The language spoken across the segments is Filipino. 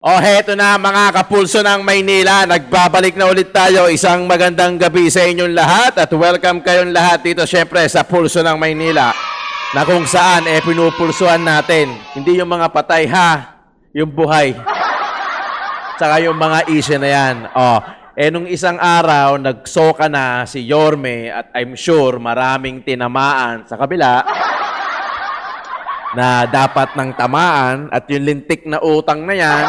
O heto na mga kapulso ng Maynila, nagbabalik na ulit tayo. Isang magandang gabi sa inyong lahat at welcome kayong lahat dito syempre sa Pulso ng Maynila na kung saan pinupulsuan natin. Hindi yung mga patay ha, yung buhay. Tsaka yung mga issue na yan. Nung isang araw, nagsoka na si Yorme at I'm sure maraming tinamaan sa kabila na dapat ng tamaan at yung lintik na utang na yan,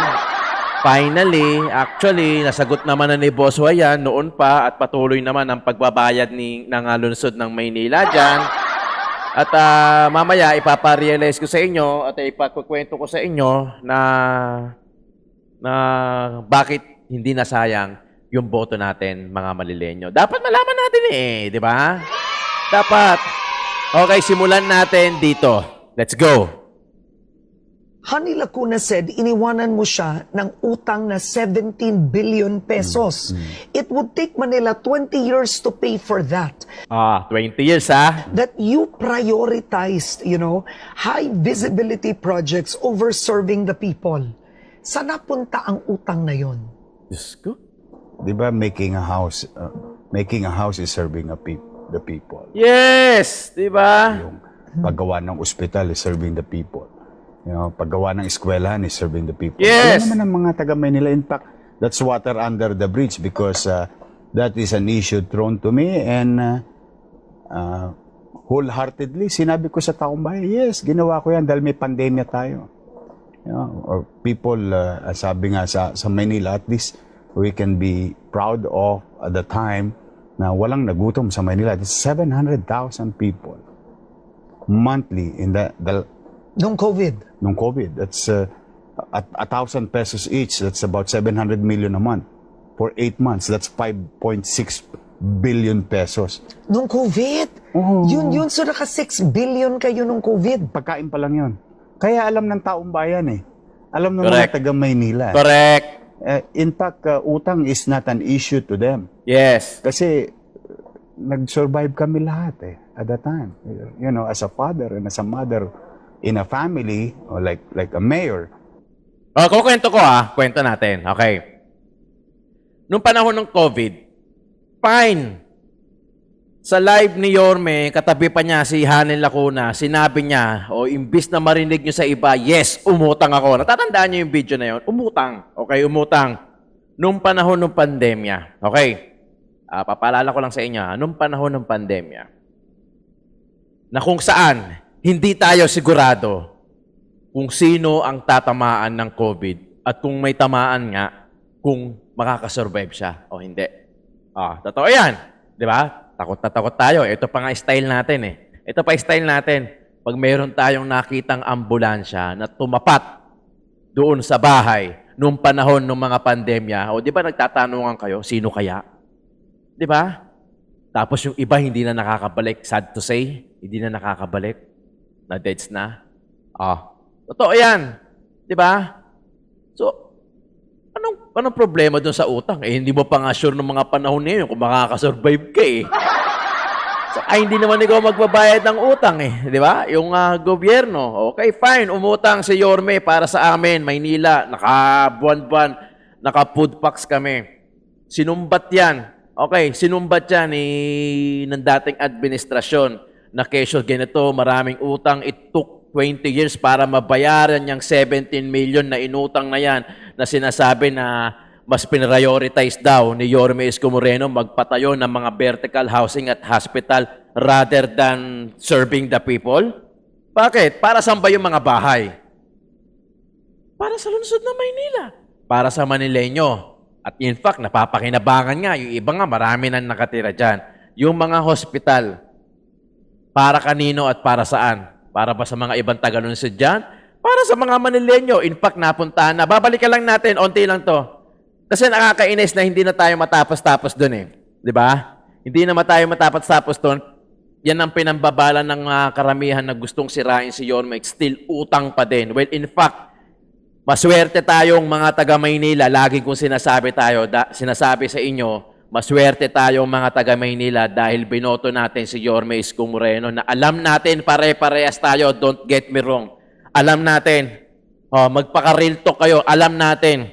finally, actually, nasagot naman na ni Boss Wayan noon pa at patuloy naman ang pagbabayad ng lungsod ng Maynila dyan. At mamaya, ipaparealize ko sa inyo at ipakukwento ko sa inyo na bakit hindi nasayang yung boto natin, mga Malilenyo. Dapat malaman natin di ba? Dapat. Okay, simulan natin dito. Let's go. Honey Lacuna said, iniwanan mo siya ng utang na 17 billion pesos. It would take Manila 20 years to pay for that. 20 years, ha? That you prioritized, high visibility projects over serving the people. Saan napunta ang utang na yon? Diyos ko. Di ba making a house is serving the people. Yes! Di ba? Yung paggawa ng ospital is serving the people. Paggawa ng eskwelahan is serving the people. Yes! Alam naman ng mga taga Manila, in fact, that's water under the bridge because that is an issue thrown to me and wholeheartedly, sinabi ko sa taong bayan, yes, ginawa ko yan dahil may pandemya tayo. Or people, sabi nga sa Manila, at least we can be proud of at the time na walang nagutom sa Manila. It's 700,000 people monthly in Nung COVID. nung COVID. That's at 1,000 pesos each. That's about 700 million a month. For 8 months, that's 5.6 billion pesos. Nung COVID? Oo. Yun. So naka 6 billion kayo nung COVID. Pagkain pa lang yun. Kaya alam ng taong bayan Alam ng Correct. mga taga Maynila. Correct. In fact, utang is not an issue to them. Yes. Kasi nag-survive kami lahat at that time. As a father and as a mother in a family or like a mayor. Kukwento ko kwento natin. Okay. Nung panahon ng COVID, fine. Sa live ni Yorme, katabi pa niya si Hanen Lacuna, sinabi niya, imbis na marinig niyo sa iba, yes, umutang ako. Natatandaan niyo yung video na yun? Umutang. Okay, umutang. Nung panahon ng pandemya. Okay. Papaalala ko lang sa inyo, nung panahon ng pandemya, na kung saan, hindi tayo sigurado kung sino ang tatamaan ng COVID at kung may tamaan nga, kung makakasurvive siya o hindi. Totoo yan. Di ba? Takot na takot tayo. Ito pa nga style natin Ito pa style natin. Pag mayroon tayong nakitang ambulansya na tumapat doon sa bahay nung panahon ng mga pandemya, di ba nagtatanungan kayo, sino kaya? Di ba? Tapos yung iba hindi na nakakabalik. Sad to say, hindi na nakakabalik. Na-deads na. Totoo yan. Di ba? So, anong problema dun sa utang? Hindi mo pa nga sure ng mga panahon na yun kung makakasurvive ka So, hindi naman ikaw magbabayad ng utang Di ba? Yung gobyerno. Okay, fine. Umutang si Yorme para sa amin, Maynila. Naka-buwan-buwan. Naka-food packs kami. Sinumbat yan. Okay, sinumbat yan ng dating administrasyon na kesyo ganito, maraming utang. It took 20 years para mabayaran yung 17 million na inutang na yan na sinasabi na mas prioritize daw ni Yorme Isko Moreno magpatayo ng mga vertical housing at hospital rather than serving the people. Bakit? Para saan ba yung mga bahay? Para sa lungsod ng Maynila. Para sa Manileño. At in fact, napapakinabangan nga. Yung iba nga, marami nang nakatira dyan. Yung mga hospital, para kanino at para saan? Para ba sa mga ibang taga-lungsod dyan? Para sa mga Manileño. In fact, napuntahan na. Babalikan lang natin, onti lang to. Kasi nakakainis na hindi na tayo matapos-tapos doon Di ba? Hindi na tayo matapos-tapos doon. Yan ang pinambabala ng karamihan na gustong sirain si Yorme. Still utang pa din. Well, in fact, maswerte tayong mga taga Maynila. Lagi kong sinasabi sa inyo, maswerte tayong mga taga Maynila dahil binoto natin si Yorme Isko Moreno na alam natin pare-parehas tayo, don't get me wrong. Alam natin Magpaka-real talk kayo. Alam natin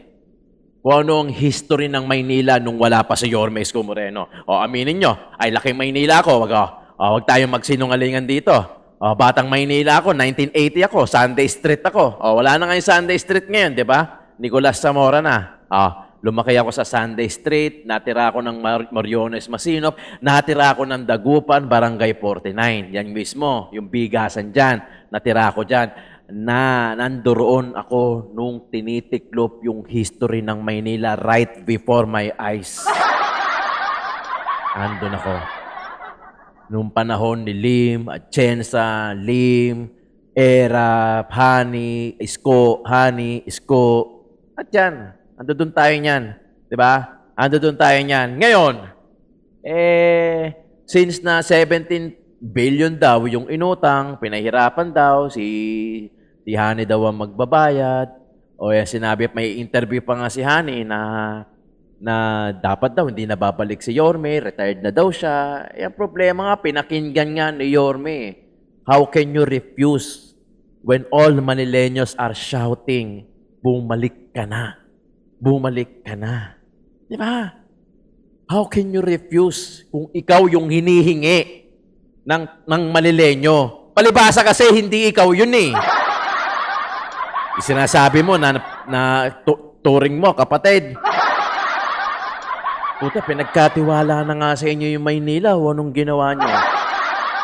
kung ano ang history ng Maynila nung wala pa si Yorme Isko Moreno. Aminin nyo, ay laking Maynila ako. Wag tayong magsinungalingan dito. Batang Maynila ako, 1980 ako, Sunday Street ako. Wala na ngayon Sunday Street ngayon, di ba? Nicolas Zamora na. Lumaki ako sa Sunday Street, natira ako ng Moriones Masinop, natira ako ng Dagupan, Barangay 49. Yan mismo, yung bigasan dyan, natira ako dyan. Nandoon ako nung tinitiklop yung history ng Maynila right before my eyes. Andun ako. Nung panahon ni Lim, Atienza, Lim, Era, Hani, Isko. At yan, andun tayo niyan. Diba? Andun tayo niyan. Ngayon, since na 17 billion daw yung inutang, pinahirapan daw, si Hani daw ang magbabayad. Sinabi, may interview pa nga si Hani na dapat daw hindi na babalik si Yorme, retired na daw siya. Ang problema nga, pinakinggan nga ni Yorme. How can you refuse when all Manileños are shouting, bumalik ka na. Bumalik ka na. Di ba? How can you refuse kung ikaw yung hinihingi ng Manileño? Palibasa kasi hindi ikaw yun eh. Sinasabi mo na turing mo, kapatid. Puta, pinagkatiwala na nga sa inyo yung Maynila o anong ginawa nyo.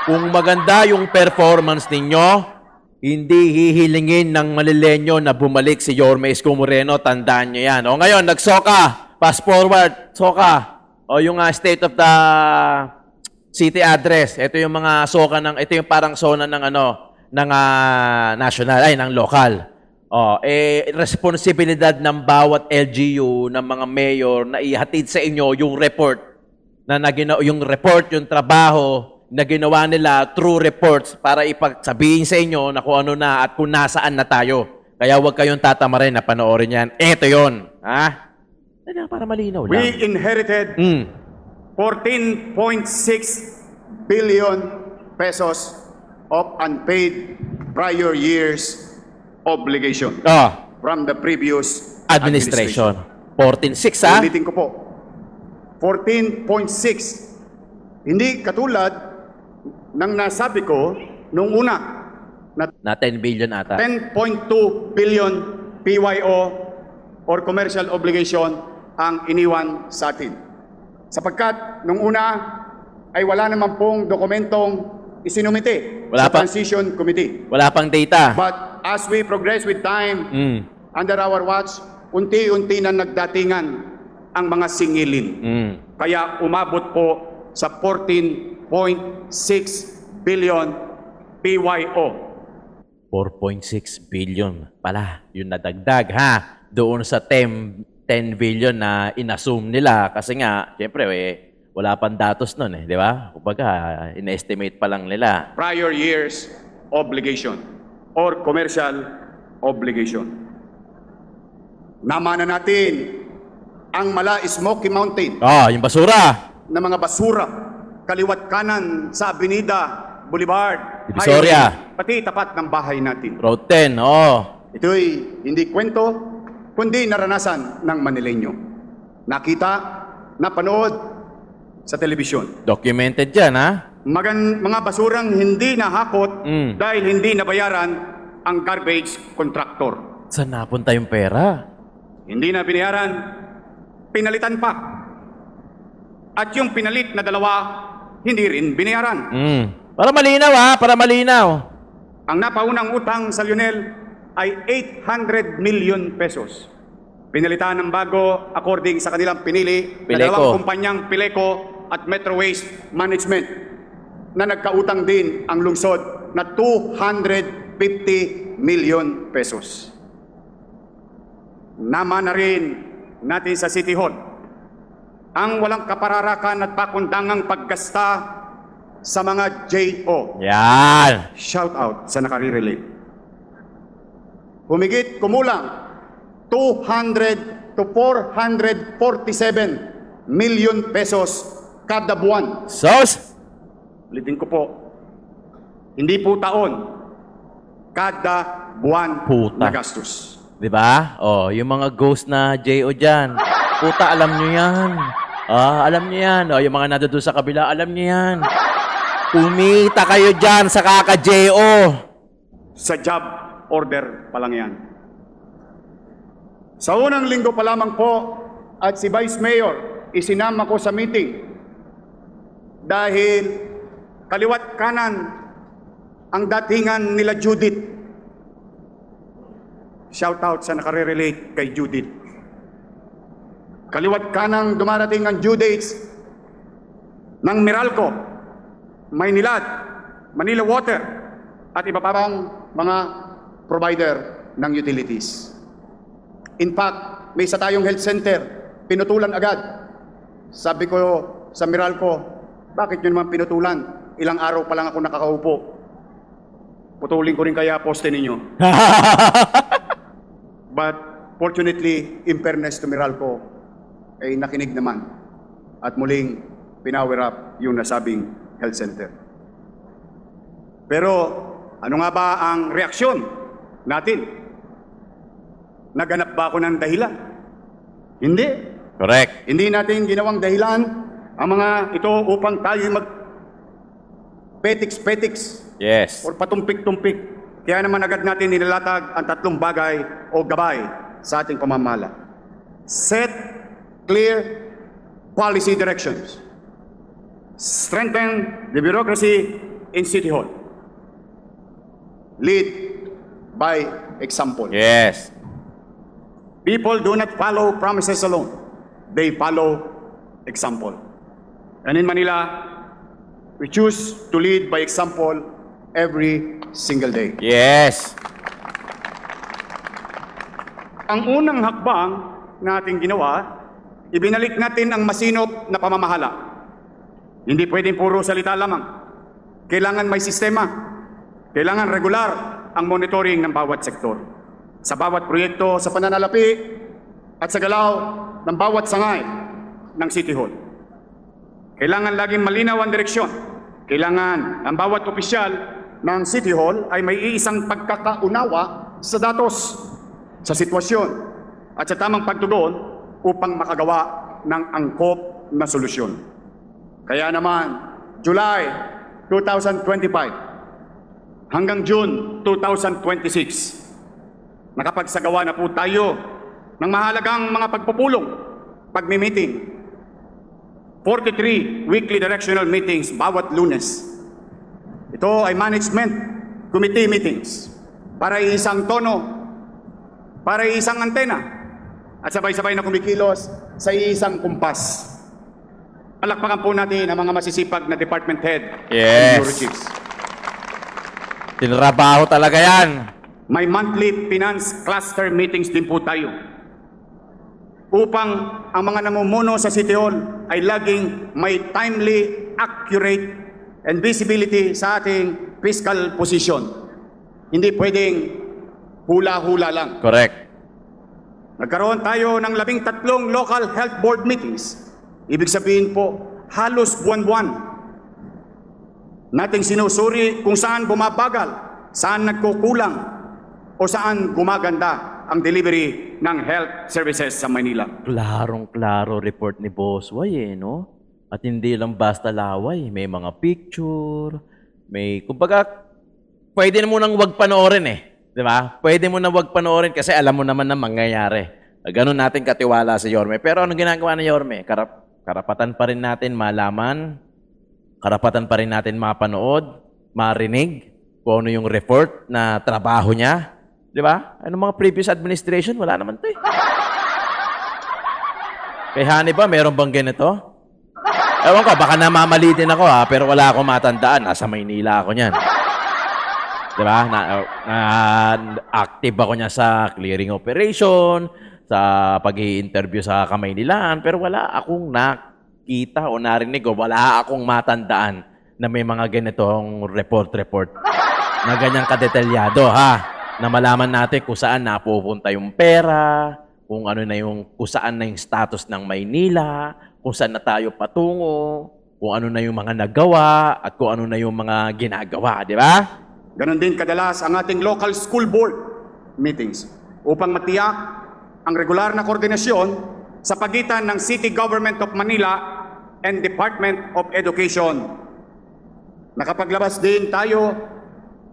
Kung maganda yung performance ninyo, hindi hihilingin ng Manileño na bumalik si Yorme Isko Moreno. Tandaan nyo yan. Ngayon, nagsoka. Fast forward. Soka. Yung state of the city address. Ito yung mga soka ito yung parang zona ng national, ng local. Responsibilidad ng bawat LGU, ng mga mayor na ihatid sa inyo yung report yung trabaho na ginawa nila, true reports, para ipagsabihin sa inyo na kung ano na at kung nasaan na tayo. Kaya huwag kayong tatamarin na panoorin yan. Ito yun. Para malinaw lang. We inherited 14.6 billion pesos of unpaid prior years obligation from the previous Administration. 14.6 Ulitin ko po. 14.6. Hindi katulad ng nasabi ko nung una na 10 billion ata. 10.2 billion PYO or commercial obligation ang iniwan sa atin. Sapagkat nung una ay wala naman pong dokumentong isinumite Wala sa pa. Transition Committee. Wala pang data. But as we progress with time, under our watch, unti-unti na nagdatingan ang mga singilin. Kaya umabot po sa 14.6 billion PYO. 4.6 billion pala yung nadagdag doon sa 10 billion na inassume nila kasi nga syempre wala pang datos nun di ba? Kumbaga in-estimate pa lang nila. Prior years obligation or commercial obligation. Namana natin ang Mala Smoky Mountain Yung basura. na mga basura kaliwat kanan sa Avenida Boulevard, Divisoria. Highway, pati tapat ng bahay natin. Road 10, Ito'y hindi kwento, kundi naranasan ng Manileño. Nakita, napanood sa telebisyon. Documented yan, Mga basurang hindi nahakot dahil hindi nabayaran ang garbage contractor. Saan napunta yung pera? Hindi na binayaran, pinalitan pa. At yung pinalit na dalawa, hindi rin binayaran. Para malinaw, para malinaw. Ang napaunang utang sa Lionel ay 800 million pesos. Pinalitan ng bago according sa kanilang pinili na Pileco. dalawang kumpanyang Pileco at Metro Waste Management na nagkautang din ang lungsod na 250 million pesos. Naman na rin natin sa City Hall ang walang kapararakan at pakundangang paggasta sa mga JO. Yan. Shout out sa nakare-relate. Humigit kumulang 200 to 447 million pesos kada buwan. Sos? Ulitin ko po, hindi po taon, kada buwan Puta. na gastos. Di ba? Oh, yung mga ghost na JO dyan. Puta, alam nyo yan. Alam nyo yan. Oh, yung mga nandun sa kabila, alam nyo yan. Kumita kayo dyan sa kaka-JO. Sa job order pa lang yan. Sa unang linggo pa lamang po at si Vice Mayor isinama ko sa meeting dahil kaliwat kanan ang datingan nila Judith. Shout out sa nakarelate kay Judith. Kaliwat kanang dumarating ang due dates ng Meralco, Maynilad, Manila Water, at iba pa bang mga provider ng utilities. In fact, may isa tayong health center, pinutulan agad. Sabi ko sa Meralco, bakit nyo naman pinutulan? Ilang araw pa lang ako nakakaupo. Putulin ko rin kaya poste ninyo. But fortunately, in fairness to Meralco, ay nakinig naman at muling pinower up yung nasabing health center. Pero ano nga ba ang reaksyon natin? Naganap ba ako ng dahilan? Hindi. Correct. Hindi natin ginawang dahilan ang mga ito upang tayo mag petiks-petiks Yes. or patumpik-tumpik. Kaya naman agad natin nilalatag ang tatlong bagay o gabay sa ating pamamahala. Set clear policy directions. Strengthen the bureaucracy in City Hall. Lead by example. Yes. People do not follow promises alone. They follow example. And in Manila, we choose to lead by example every single day. Yes. Ang unang hakbang na ating ginawa, ibinalik natin ang masinop na pamamahala. Hindi pwedeng puro salita lamang. Kailangan may sistema. Kailangan regular ang monitoring ng bawat sektor. Sa bawat proyekto sa pananalapi at sa galaw ng bawat sangay ng City Hall. Kailangan laging malinaw ang direksyon. Kailangan ang bawat opisyal ng City Hall ay may iisang pagkakaunawa sa datos, sa sitwasyon at sa tamang pagtugon upang makagawa ng angkop na solusyon. Kaya naman, July 2025 hanggang June 2026, nakapagsagawa na po tayo ng mahalagang mga pagpupulong, pagmi-meeting, 43 weekly directional meetings bawat Lunes. Ito ay management committee meetings para isang tono, para isang antena, at sabay-sabay na kumikilos sa isang kumpas. Palakpakan po natin ang mga masisipag na department head Yes. and bureau chiefs. Tinrabaho talaga yan. May monthly finance cluster meetings din po tayo upang ang mga namumuno sa City Hall ay laging may timely, accurate, and visibility sa ating fiscal position. Hindi pwedeng hula-hula lang. Correct. Nagkaroon tayo ng 13 local health board meetings. Ibig sabihin po, halos buwan-buwan nating sinusuri kung saan bumabagal, saan nagkukulang, o saan gumaganda ang delivery ng health services sa Manila. Klarong-klaro report ni Boss Way, no? At hindi lang basta laway. May mga picture, may... Kumbaga, pwede mo nang wag panoorin Di ba? Pwede mo na wag panoorin kasi alam mo naman na mangyayari. Ganun natin katiwala si Yorme. Pero anong ginagawa ni Yorme? Karapatan pa rin natin malaman, karapatan pa rin natin mapanood, marinig kung ano yung report na trabaho niya. Di ba? Ano mga previous administration? Wala naman to Kay Hani ba, meron bang ganito? Ewan ko, baka namamali din ako pero wala akong matandaan. Nasa Maynila ako niyan. Di ba? Active ako niya sa clearing operation, sa pag-i-interview sa Kamaynilaan, pero wala akong nakita o narinig o wala akong matandaan na may mga ganitong report na ganyang kadetalyado na malaman natin kung saan napupunta yung pera, kung ano na kung saan na yung status ng Maynila, kung saan na tayo patungo, kung ano na yung mga nagawa at kung ano na yung mga ginagawa, di ba? Ganon din kadalas ang ating local school board meetings upang matiyak ang regular na koordinasyon sa pagitan ng City Government of Manila and Department of Education. Nakapaglabas din tayo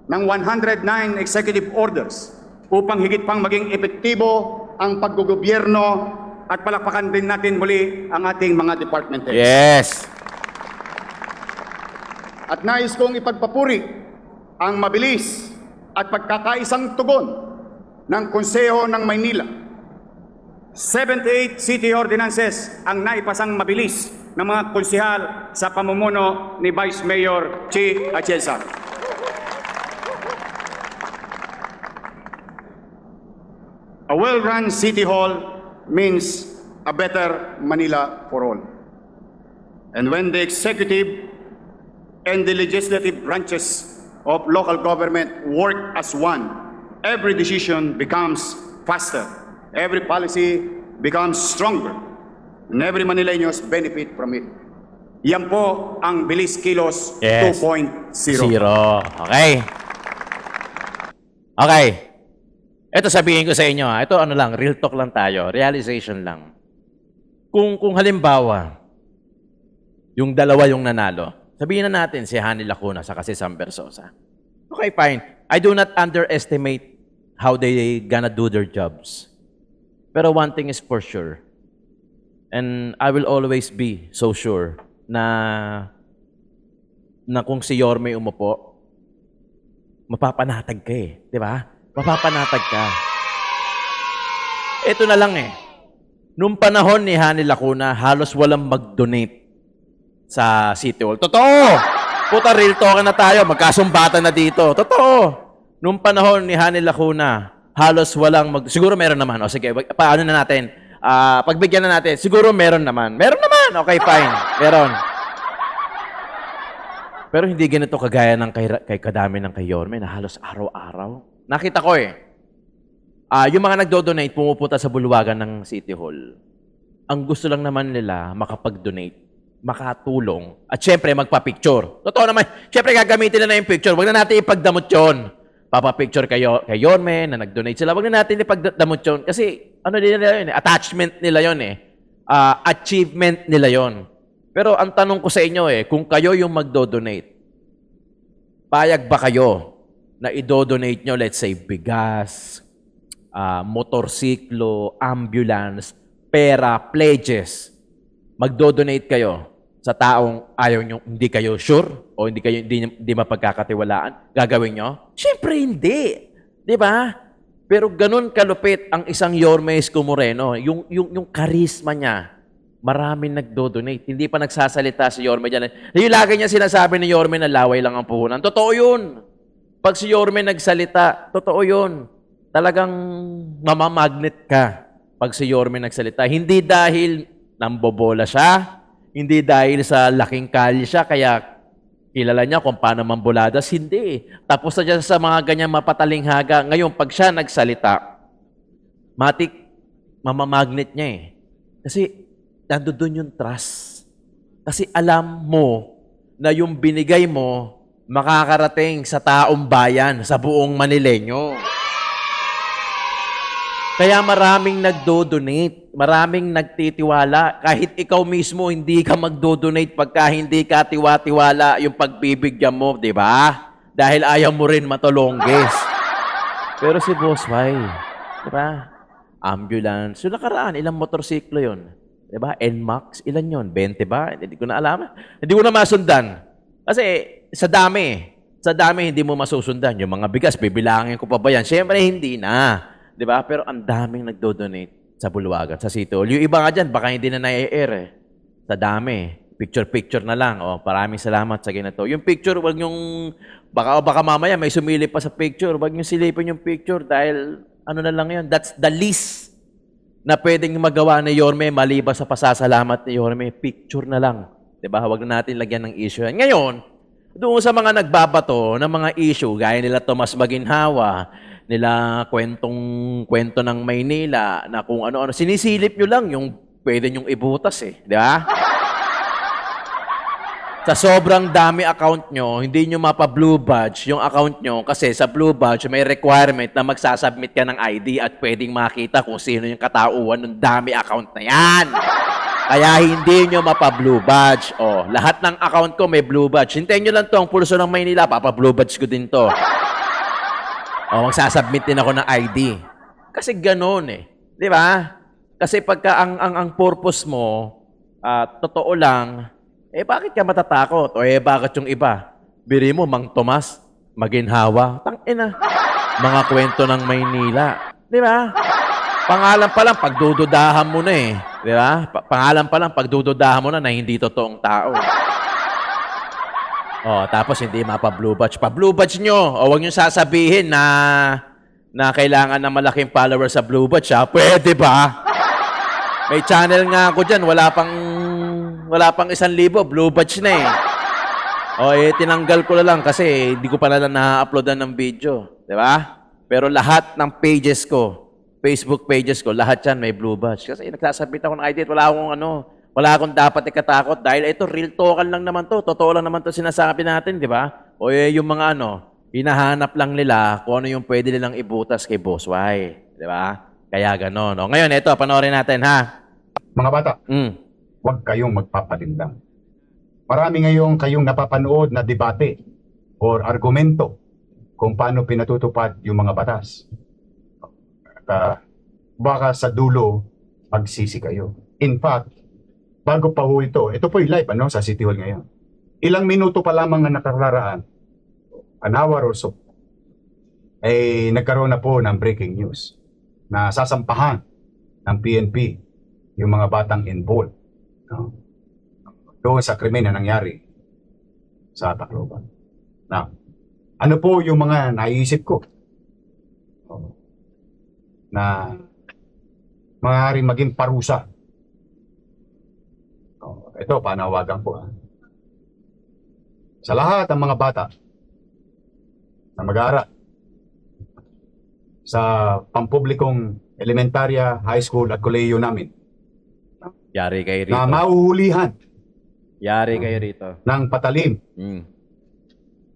ng 109 executive orders upang higit pang maging epektibo ang paggogobyerno at palakpakan din natin muli ang ating mga department heads. Yes. At nais kong ipagpapuri ang mabilis at pagkakaisang tugon ng Konseho ng Maynila. 78 city ordinances ang naipasang mabilis ng mga konsehal sa pamumuno ni Vice Mayor Chi Atienza. A well-run City Hall means a better Manila for all. And when the executive and the legislative branches of local government work as one, every decision becomes faster, every policy becomes stronger, and every Manileños benefit from it. Yan po ang Bilis Kilos Yes. 2.0. Zero. Okay. Okay. Ito sabihin ko sa inyo, ito ano lang, real talk lang tayo, realization lang. Kung halimbawa, yung dalawa yung nanalo, sabihin na natin si Hani Lacuna sa si Sam Versosa. Okay, fine. I do not underestimate how they gonna do their jobs. Pero one thing is for sure, and I will always be so sure na kung si Yorme umupo, mapapanatag ka eh. Di ba? Mapapanatag ka. Ito na lang eh. Nung panahon ni Hani Lacuna, halos walang mag-donate sa City Hall. Totoo! Puta, real talk na tayo. Magkasumbatan na dito. Totoo! Nung panahon ni Hani Lacuna, halos walang siguro meron naman. O sige, paano na natin? Pagbigyan na natin. Siguro meron naman. Meron naman. Okay, fine. Meron. Pero hindi ganito kagaya ng kay kadami ng kay Yorme na halos araw-araw. Nakita ko eh. Yung mga nagdo-donate, pumupunta sa bulwagan ng City Hall. Ang gusto lang naman nila, makapag-donate, makatulong, at syempre, magpa-picture. Totoo naman, syempre, gagamitin na yung picture. Huwag na natin ipagdamot yun. Papa-picture kay Yorme na nag-donate sila. Huwag na natin ipagdamot yun. Kasi, ano din nila yun eh? Attachment nila yun eh. Achievement nila yun. Pero ang tanong ko sa inyo eh, kung kayo yung magdo-donate, payag ba kayo na i-donate nyo, let's say, bigas, motorsiklo, ambulance, pera, pledges, magdo-donate kayo sa taong ayaw nyo, hindi kayo sure o hindi mapagkakatiwalaan, gagawin nyo? Siyempre hindi. Di ba? Pero ganun kalupit ang isang Yorme Isko Moreno. Yung charisma niya, maraming nagdo-donate. Hindi pa nagsasalita si Yorme dyan. Yung lagi niya sinasabi ni Yorme na laway lang ang puhunan. Totoo yun. Pag si Yorme nagsalita, totoo yun. Talagang mamamagnet ka pag si Yorme nagsalita. Hindi dahil nambobola siya, hindi dahil sa laking kalye siya, kaya kilala niya kung paano mambuladas. Hindi. Tapos na siya sa mga ganyang mapatalinghaga. Ngayon, pag siya nagsalita, matik, mamamagnet niya eh. Kasi, nandoon yung trust. Kasi alam mo na yung binigay mo, makakarating sa taong bayan, sa buong Manileño. Kaya maraming nagdo-donate, maraming nagtitiwala. Kahit ikaw mismo hindi ka magdo-donate pagka hindi ka tiwa-tiwala yung pagbibigyan mo, di ba? Dahil ayaw mo rin matulongges. Pero si Boss Y, di ba? Ambulance. So nakaraan, ilang motorsiklo yun? Di ba? NMAX, ilan yun? 20 ba? Hindi ko na alam. Hindi ko na masundan. Kasi sa dami hindi mo masusundan. Yung mga bigas, bibilangin ko pa ba yan? Siyempre, hindi na. Di ba? Pero ang daming nagdo-donate sa bulwagan, sa City Hall. Yung iba nga dyan, baka hindi na na-air eh. Sa dami. Picture-picture na lang. O, maraming salamat sa ganito. Yung picture, wag yung, baka mamaya may sumilip pa sa picture. Wag yung silipin yung picture dahil ano na lang yun. That's the least na pwedeng magawa ni Yorme maliban sa pasasalamat ni Yorme. Picture na lang. Diba? Huwag na natin lagyan ng issue. Ngayon, doon sa mga nagbabato ng mga issue, gaya nila Tomas Maginhawa, nila kwento ng Maynila, na kung ano-ano, sinisilip nyo lang yung pwede nyong ibutas eh. Di ba? Sa sobrang dami account nyo, hindi nyo mapa-blue badge yung account nyo kasi sa blue badge may requirement na magsasubmit ka ng ID at pwedeng makita kung sino yung katauhan ng dami account na yan. Kaya hindi nyo mapa-blue badge. Oh, lahat ng account ko may blue badge. Hintayin nyo lang to, ang pulso ng Maynila, papa-blue badge ko din to. Oh, magsasubmit din ako ng ID. Kasi ganoon eh. Di ba? Kasi pagka ang purpose mo, totoo lang, bakit ka matatakot? O bakit yung iba? Biri mo, Mang Tomas, maginhawa. Tangina. Mga kwento ng Maynila. Di ba? Pangalan pa lang, pagdududahan mo na eh. Di ba? Pangalan pa lang, pagdududahan mo na hindi totoong tao. Tapos hindi mapa-blue badge. Pa-blue badge nyo. Huwag nyo sasabihin na kailangan ng malaking follower sa blue badge. Pwede ba? May channel nga ako dyan. Wala pang 1,000, blue badge na eh. Tinanggal ko na lang kasi hindi ko pa na na-uploadan ng video. Di ba? Pero lahat ng pages ko, Facebook pages ko, lahat yan may blue badge. Kasi nagsasabit ako ng ID at wala akong dapat ikatakot dahil ito real token lang naman to. Totoo lang naman to sinasabi natin, di ba? Yung mga hinahanap lang nila kung ano yung pwede nilang ibutas kay Boss Y. Di ba? Kaya gano'n. Ngayon, ito, panoorin natin, ha? Mga bata, huwag kayong magpapalindang. Marami ngayong kayong napapanood na debate or argumento kung paano pinatutupad yung mga batas. At baka sa dulo, magsisi kayo. In fact, bago pa ho ito po yung live sa City Hall ngayon. Ilang minuto pa lamang ang nakakaraan, an hour or so, nagkaroon na po ng breaking news na sasampahan ng PNP yung mga batang involved doon sa krimen na nangyari sa Tacloban. Now, ano po yung mga naiisip ko na maaaring maging parusa? Ito, panawagan ko. Sa lahat ng mga bata na mag-aaral sa pampublikong elementarya, high school at kolehiyo namin Yari kayo rito. na mauhulihan Yari kayo rito. ng patalim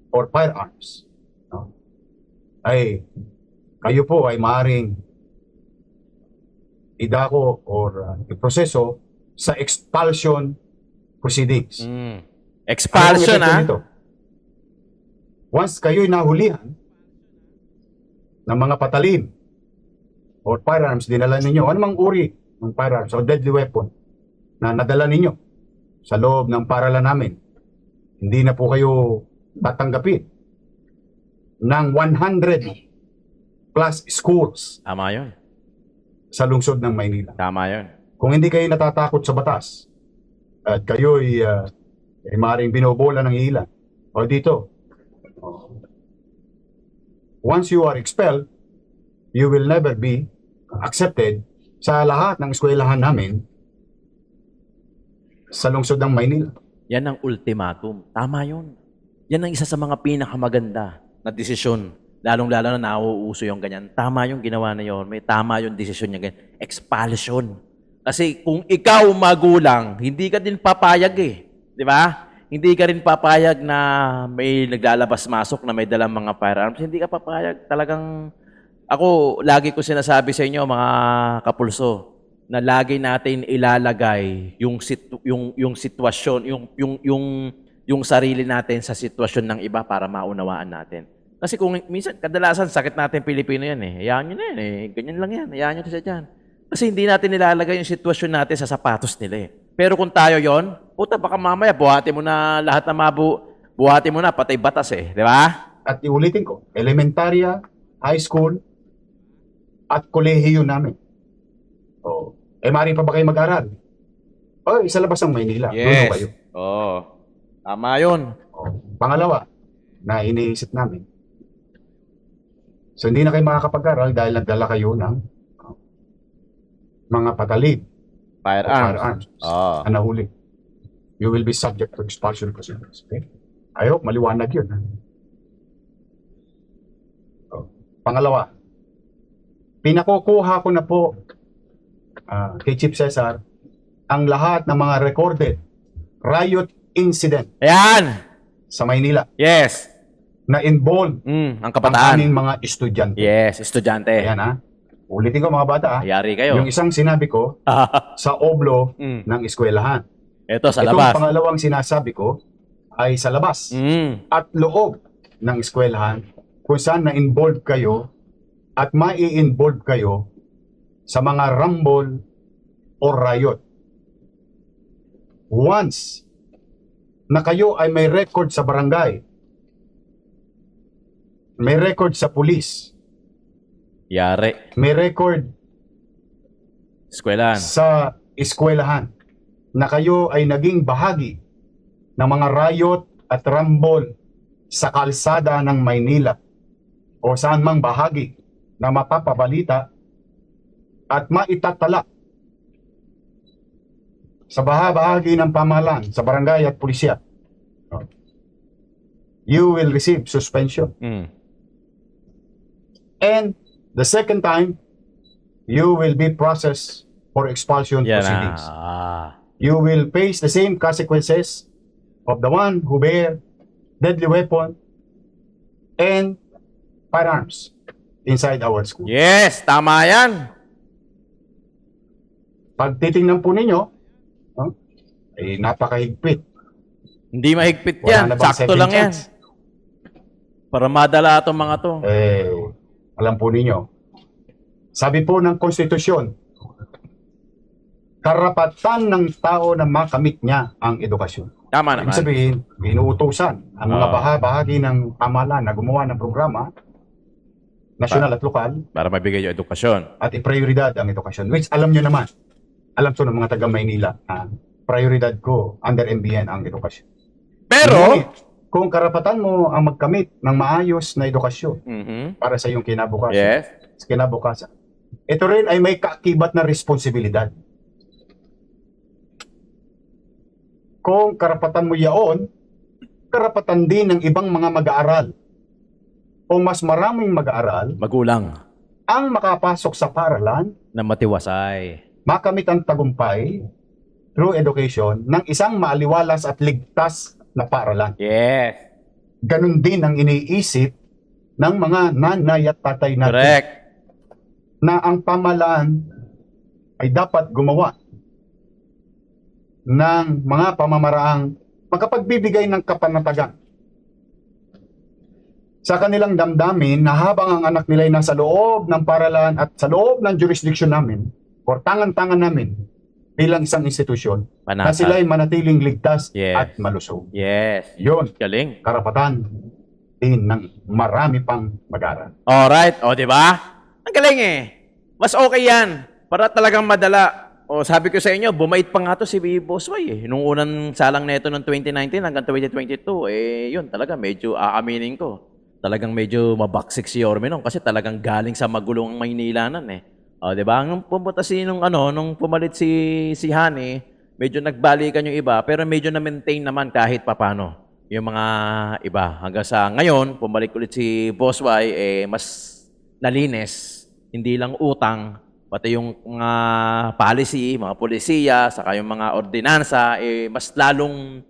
or firearms, ay kayo po ay maaaring idako or iproseso sa expulsion proceedings. Expulsion, Ano ang epekto nito? Once kayo'y nahulihan ng mga patalim or firearms, dinala ninyo, anumang uri ng firearms o deadly weapon na nadala ninyo sa loob ng paralan namin, hindi na po kayo tatanggapin ng 100 plus schools Tama yun. sa lungsod ng Maynila. Tama yun. Kung hindi kayo natatakot sa batas at kayo'y maaaring binobola ng ilan o dito, once you are expelled, you will never be accepted sa lahat ng eskwelahan namin sa lungsod ng Maynila. Yan ang ultimatum. Tama yun. Yan ang isa sa mga pinakamaganda na desisyon. Lalong-lalo na nauuso yung ganyan. Tama yung ginawa na yun. May tama yung desisyon niya ganyan. Expulsion. Kasi kung ikaw magulang, hindi ka din papayag eh. Di ba? Hindi ka rin papayag na may naglalabas-masok na may dalang mga firearms. Hindi ka papayag. Talagang, ako, lagi ko sinasabi sa inyo, mga kapulso, na lagi natin ilalagay yung sitwasyon, yung sarili natin sa sitwasyon ng iba para maunawaan natin. Kasi kung minsan, kadalasan, sakit natin Pilipino yan eh. Hayaan nyo na yan eh. Ganyan lang yan. Hayaan nyo na siya dyan. Kasi hindi natin nilalagay yung sitwasyon natin sa sapatos nila eh. Pero kung tayo yon, puta, baka mamaya buhatin mo na lahat na buhatin mo na, patay batas eh. Di ba? At iulitin ko, elementarya, high school, at kolehiyo namin. Maaari pa ba kayo mag-aral? Sa labas ng Maynila. Doon kayo. Tama yun. Pangalawa, na iniisip namin. So hindi na kayo makakapag-aral dahil nagdala kayo ng mga patalim. Firearms. Na nahuli. You will be subject to expulsion proceedings. Okay? I hope maliwanag yun. Pangalawa, pinakukuha ko na po kay Chief Cesar ang lahat ng mga recorded riot incident Ayan. sa Maynila Yes. na involve Ang ang kabataan. aming mga estudyante. Yes, estudyante. Ayan ha. Ulitin ko mga bata ha. Ayari kayo. Yung isang sinabi ko sa oblo ng eskwelahan. Ito sa Itong labas. pangalawang sinasabi ko ay sa labas at loob ng eskwelahan kung saan na-involve kayo at mai-involve kayo sa mga rumble o riot. Once na kayo ay may record sa barangay, may record sa pulis, Yari. may record Eskwelahan. sa eskwelahan na kayo ay naging bahagi ng mga riot at rumble sa kalsada ng Maynila o saan mang bahagi na mapapabalita at maitatala sa bahagi ng pamahalaan, sa barangay at pulisya, you will receive suspension. And the second time, you will be processed for expulsion Yan proceedings. na. You will face the same consequences of the one who bear deadly weapon and firearms inside our school. Yes, tama yan. Pag titingnan po ninyo, ay napakahigpit. Hindi mahigpit Wala yan. na bang Sakto second lang yan. chance? Para madala itong mga to. Alam po ninyo, sabi po ng konstitusyon, karapatan ng tao na makamit niya ang edukasyon. Tama Ibig naman. sabihin, inuutosan ang mga bahagi ng pamahalaan na gumawa ng programa, nasyonal at lokal, Para mabigay yung edukasyon. at i-prioridad ang edukasyon. Which alam nyo naman, alam to ng mga taga Maynila, prioridad ko under MBN ang edukasyon. Pero, Ngunit, kung karapatan mo ang magkamit ng maayos na edukasyon para sa iyong kinabukasan, yes. sa kinabukasan, ito rin ay may kaakibat na responsibilidad. Kung karapatan mo yaon, karapatan din ng ibang mga mag-aaral o mas maraming mag-aaral Magulang ang makapasok sa paaralan, na matiwasay. makamit ang tagumpay through education ng isang maaliwalas at ligtas na paaralan. Yes. Ganon din ang iniisip ng mga nanay at tatay natin Correct. na ang pamahalaan ay dapat gumawa ng mga pamamaraang makapagbibigay ng kapanatagan sa kanilang damdamin na habang ang anak nila ay nasa loob ng paaralan at sa loob ng jurisdiction namin o tangan-tangan namin bilang isang institusyon na Panatag. sila ay manatiling ligtas Yes. at malusog. Yes. Yun, Galing. karapatan din ng marami pang mag-aaral. Alright. O, di ba? Ang galing eh. Mas okay yan. Para talagang madala. O, sabi ko sa inyo, bumait pa nga to si Bossway eh. Nung unang salang neto ng 2019 hanggang 2022, yun talaga medyo aaminin ko. Talagang medyo mabaksik si Yorme nun kasi talagang galing sa magulong Maynila nun eh. O, di ba? Nung pumunta nung pumalit si Hani, medyo nagbalikan yung iba, pero medyo na-maintain naman kahit papano yung mga iba. Hanggang sa ngayon, pumalik ulit si Bossway, mas nalinis, hindi lang utang, pati yung mga policy, mga polisiya, saka yung mga ordinansa, mas lalong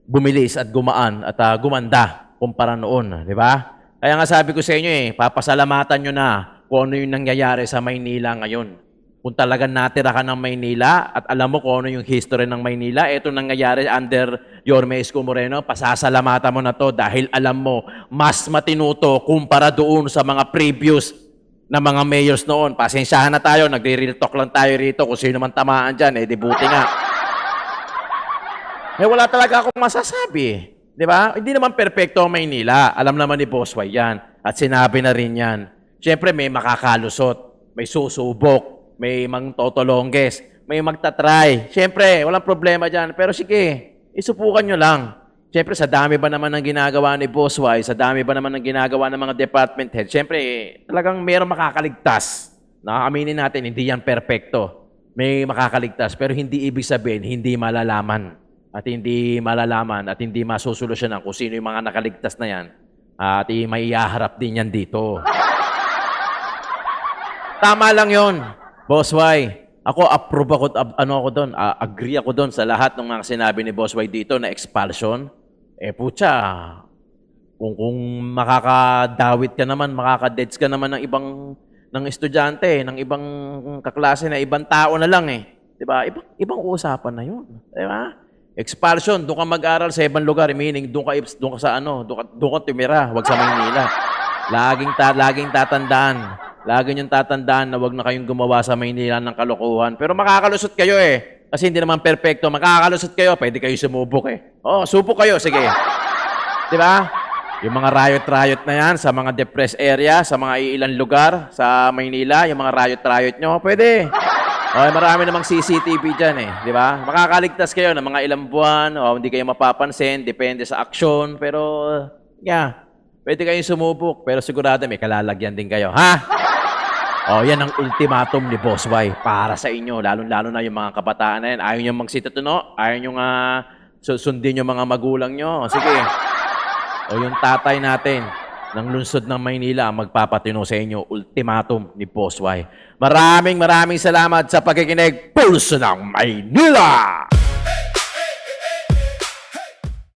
bumilis at gumaan at gumanda kumpara noon, di ba? Kaya nga sabi ko sa inyo papasalamatan nyo na kung ano yung nangyayari sa Maynila ngayon. Kung talagang natira ka ng Maynila at alam mo kung ano yung history ng Maynila, ito nangyayari under Yorme Isko Moreno, pasasalamatan mo na to dahil alam mo, mas matinuto kumpara doon sa mga previous na mga mayors noon. Pasensyahan na tayo, nagre-real talk lang tayo rito kung sino man tamaan dyan, di buti nga. Wala talaga akong masasabi. Di ba? Hindi naman perpekto ang Maynila. Alam naman ni Bossway yan. At sinabi na rin yan. Siyempre, may makakalusot, may susubok, may magtotolongges, may magtatry. Siyempre, walang problema dyan. Pero sige, isupukan nyo lang. Siyempre, sa dami ba naman ng ginagawa ni Bossway, sa dami ba naman ng ginagawa ng mga department head, siyempre, talagang mayroong makakaligtas. Aminin natin, hindi yan perpekto. May makakaligtas, pero hindi ibig sabihin, hindi malalaman. At hindi malalaman at hindi masusolusyonan kung sino yung mga nakaligtas na yan. At may ihaharap din yan dito. Tama lang yon, Bossway. Ako, approve ako, agree ako doon sa lahat ng mga sinabi ni Boss White dito na expulsion. Putya, kung makakadawit ka naman, makakadeds ka naman ng ng estudyante, ng ibang kaklase na ibang tao na lang eh. 'Di ba? Ibang usapan na 'yun. 'Di ba? Expulsion, doon ka mag-aral sa ibang lugar, meaning doon ka sa doon ka tumira, wag sa Maynila. Laging tatandaan. Lagi niyong tatandaan na wag na kayong gumawa sa Maynila ng kalokohan. Pero makakalusot kayo eh. Kasi hindi naman perpekto. Makakalusot kayo, pwede kayo sumubok eh. Subok kayo, sige. 'Di ba? Yung mga riot-riot na yan sa mga depressed area, sa mga ilang lugar sa Maynila, yung mga riot-riot nyo, pwede. Marami namang CCTV dyan eh, di ba? Makakaligtas kayo ng mga ilang buwan, hindi kayo mapapansin, depende sa aksyon, pero pwede kayong sumubok, pero sigurado may kalalagyan din kayo, ha? Yan ang ultimatum ni Boss Y para sa inyo, lalo-lalo na yung mga kabataan na yan. Ayaw nyo magsitatuno, ayaw nyo sundin yung mga magulang nyo. Sige. Yung tatay natin ng lungsod ng Maynila magpapatino sa inyo, ultimatum ni Boss Y. Maraming salamat sa pakikinig, Pulso ng Maynila!